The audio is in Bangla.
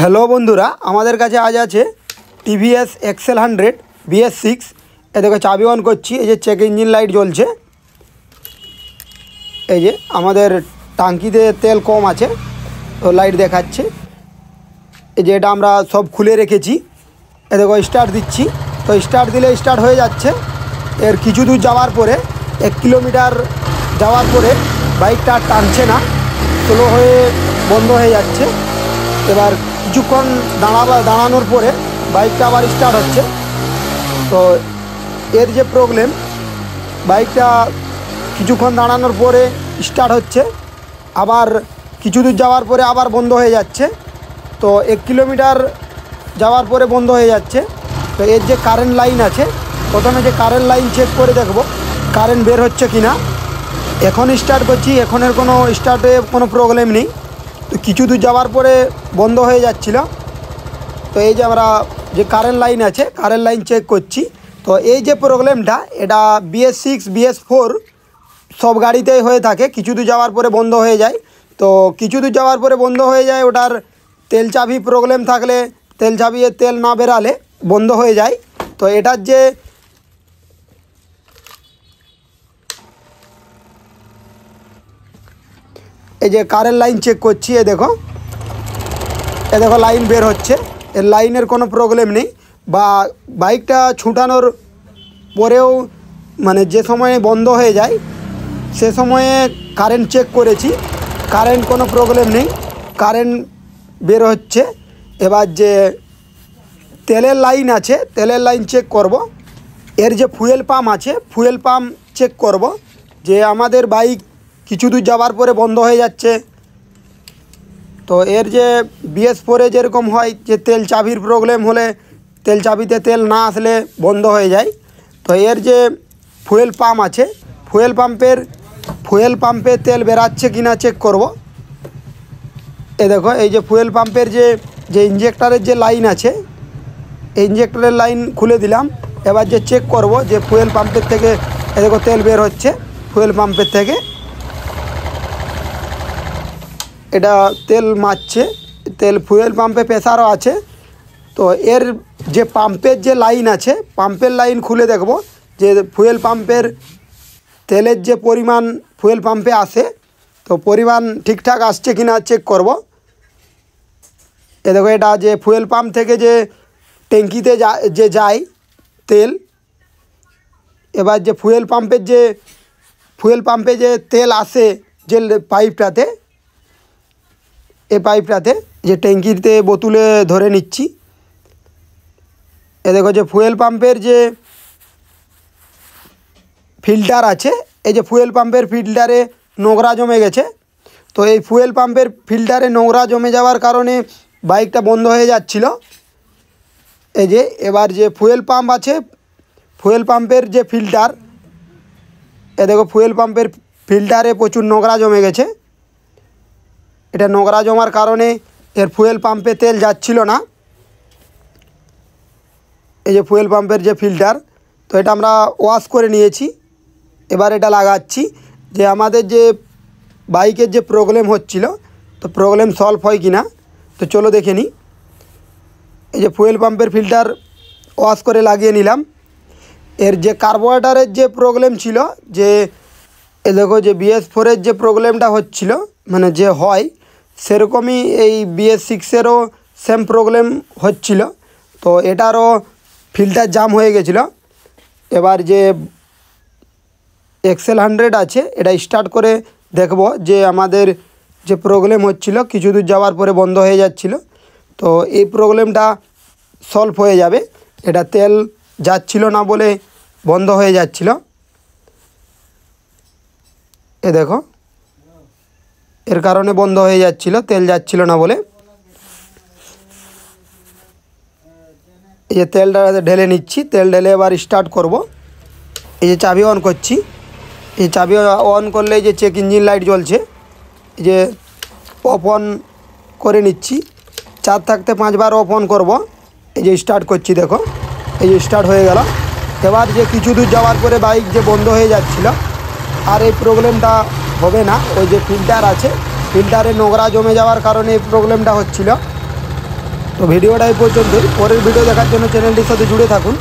হ্যালো বন্ধুরা, আমাদের কাছে আজ আছে টিভিএস এক্সেল 100 BS6। এ দেখো চাবি অন করছি, এই যে চেক ইঞ্জিন লাইট জ্বলছে। এই যে আমাদের টাঙ্কিতে তেল কম আছে তো লাইট দেখাচ্ছে। এই যে এটা আমরা সব খুলে রেখেছি। এ দেখো স্টার্ট দিচ্ছি, তো স্টার্ট দিলে স্টার্ট হয়ে যাচ্ছে। এর কিছু দূর যাওয়ার পরে 1 কিলোমিটার যাওয়ার পরে বাইকটা টানছে না, স্লো হয়ে বন্ধ হয়ে যাচ্ছে। এবার কিছুক্ষণ দাঁড়ানোর পরে বাইকটা আবার স্টার্ট হচ্ছে। তো এর যে প্রবলেম, বাইকটা কিছুক্ষণ দাঁড়ানোর পরে স্টার্ট হচ্ছে, আবার কিছু দূর যাওয়ার পরে আবার বন্ধ হয়ে যাচ্ছে। তো 1 কিলোমিটার যাওয়ার পরে বন্ধ হয়ে যাচ্ছে। তো এর যে কারেন্ট লাইন আছে, প্রথমে যে কারেন্ট লাইন চেক করে দেখব কারেন্ট বের হচ্ছে কি না। এখন স্টার্ট করছি, এখনের কোনো স্টার্টে কোনো প্রবলেম নেই। তো কিছু দূর যাওয়ার পরে বন্ধ হয়ে যাচ্ছিল। তো এই যে আমরা যে কারেন্ট লাইন আছে, কারেন্ট লাইন চেক করছি। তো এই যে প্রবলেমটা, এটা BS6 BS4 সব গাড়িতেই হয়ে থাকে। কিছু দূর যাওয়ার পরে বন্ধ হয়ে যায়। তো কিছু দূর যাওয়ার পরে বন্ধ হয়ে যায়, ওটার তেল চাবি প্রবলেম থাকলে, তেল চাবিয়ে তেল না বেরালে বন্ধ হয়ে যায়। তো এটার যে এই যে কারেন্ট লাইন চেক করছি, এ দেখো লাইন বের হচ্ছে। এর লাইনের কোনো প্রবলেম নেই, বা বাইকটা ছুটানোর পরেও মানে যে সময়ে বন্ধ হয়ে যায় সে সময়ে কারেন্ট চেক করেছি, কারেন্ট কোনো প্রবলেম নেই, কারেন্ট বের হচ্ছে। এবার যে তেলের লাইন আছে, তেলের লাইন চেক করব। এর যে ফুয়েল পাম্প আছে, ফুয়েল পাম্প চেক করব যে আমাদের বাইক কিছু দূর যাওয়ার পরে বন্ধ হয়ে যাচ্ছে। তো এর যে BS4-এ যেরকম হয় যে তেল চাবির প্রবলেম হলে, তেল চাবিতে তেল না আসলে বন্ধ হয়ে যায়। তো এর যে ফুয়েল পাম্প আছে, ফুয়েল পাম্পে তেল বেরাচ্ছে কি না চেক করব। এ দেখো এই যে ফুয়েল পাম্পের যে ইঞ্জেক্টরের যে লাইন আছে, এই ইঞ্জেক্টরের লাইন খুলে দিলাম। এবার যে চেক করব যে ফুয়েল পাম্পের থেকে এ দেখো তেল বের হচ্ছে, ফুয়েল পাম্পের থেকে এটা তেল মারছে, তেল ফুয়েল পাম্পে প্রেসারও আছে। তো এর যে পাম্পের যে লাইন আছে, পাম্পের লাইন খুলে দেখব যে ফুয়েল পাম্পের তেলের যে পরিমাণ ফুয়েল পাম্পে আসে, তো পরিমাণ ঠিকঠাক আসছে কি না চেক করব। এ দেখো এটা যে ফুয়েল পাম্প থেকে যে ট্যাঙ্কিতে যায় তেল, এবার যে ফুয়েল পাম্পে যে তেল আসে যে পাইপটাতে, এই পাইপটাতে যে ট্যাঙ্কিতে বোতলে ধরে নিচ্ছি। এ দেখো যে ফুয়েল পাম্পের যে ফিল্টার আছে, এই যে ফুয়েল পাম্পের ফিল্টারে নোংরা জমে গেছে। তো এই ফুয়েল পাম্পের ফিল্টারে নোংরা জমে যাওয়ার কারণে বাইকটা বন্ধ হয়ে যাচ্ছিল। এই যে এবার যে ফুয়েল পাম্প আছে, ফুয়েল পাম্পের যে ফিল্টার, এ দেখো ফুয়েল পাম্পের ফিল্টারে প্রচুর নোংরা জমে গেছে। এটা নোংরা জমার কারণে এর ফুয়েল পাম্পে তেল যাচ্ছিল না। এই যে ফুয়েল পাম্পের যে ফিল্টার, তো এটা আমরা ওয়াশ করে নিয়েছি। এবার এটা লাগাচ্ছি যে আমাদের যে বাইকের যে প্রবলেম হচ্ছিল, তো প্রবলেম সলভ হয় কি না। তো চলো দেখে নিই। এই যে ফুয়েল পাম্পের ফিল্টার ওয়াশ করে লাগিয়ে নিলাম। এর যে কার্বোরেটরের যে প্রবলেম ছিল, যে এ দেখো যে BS4-এর যে প্রবলেমটা হচ্ছিল, মানে যে হয় সেরকমই এই BS6-এরও সেম প্রবলেম হচ্ছিল। তো এটারও ফিল্টার জাম হয়ে গেছিলো। এবার যে এক্সেল 100 আছে, এটা স্টার্ট করে দেখব যে আমাদের যে প্রবলেম হচ্ছিল, কিছু দূর যাওয়ার পরে বন্ধ হয়ে যাচ্ছিল। তো এই প্রবলেমটা সলভ হয়ে যাবে। এটা তেল যাচ্ছিল না বলে বন্ধ হয়ে যাচ্ছিল। এ দেখো এর কারণে বন্ধ হয়ে যাচ্ছিল, তেল যাচ্ছিল না বলে। এই যে তেলটা ঢেলে নিচ্ছি, তেল ঢেলে এবার স্টার্ট করব। এই যে চাবি অন করছি, এই চাবি অন করলে যে চেক ইঞ্জিন লাইট জ্বলছে, এই যে অফ অন করে নিচ্ছি। 4 থাকতে 5 বার অফ অন করব। এই যে স্টার্ট করছি, দেখো এই যে স্টার্ট হয়ে গেল। এবার যে কিছু দূর যাওয়ার পরে বাইক যে বন্ধ হয়ে যাচ্ছিল, আর এই প্রবলেমটা হবে না। ওই যে ফিল্টার আছে, ফিল্টারে নোংরা জমে যাওয়ার কারণে এই প্রবলেমটা হচ্ছিল। তো ভিডিওটা এই পর্যন্তই। পরের ভিডিও দেখার জন্য চ্যানেলটির সাথে জুড়ে থাকুন।